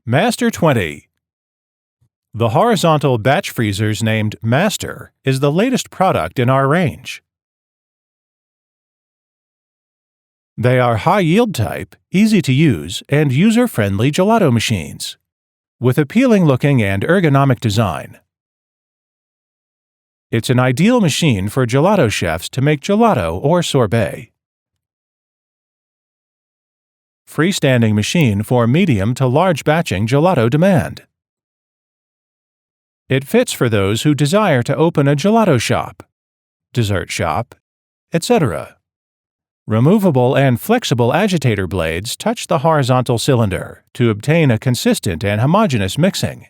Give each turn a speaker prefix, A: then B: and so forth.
A: Master 20. The horizontal batch freezers named Master is the latest product in our range. They are high-yield type, easy to use, and user-friendly gelato machines, with appealing-looking and ergonomic design. It's an ideal machine for gelato chefs to make gelato or sorbet. Freestanding machine for medium to large batching gelato demand. It fits for those who desire to open a gelato shop, dessert shop, etc. Removable and flexible agitator blades touch the horizontal cylinder to obtain a consistent and homogeneous mixing.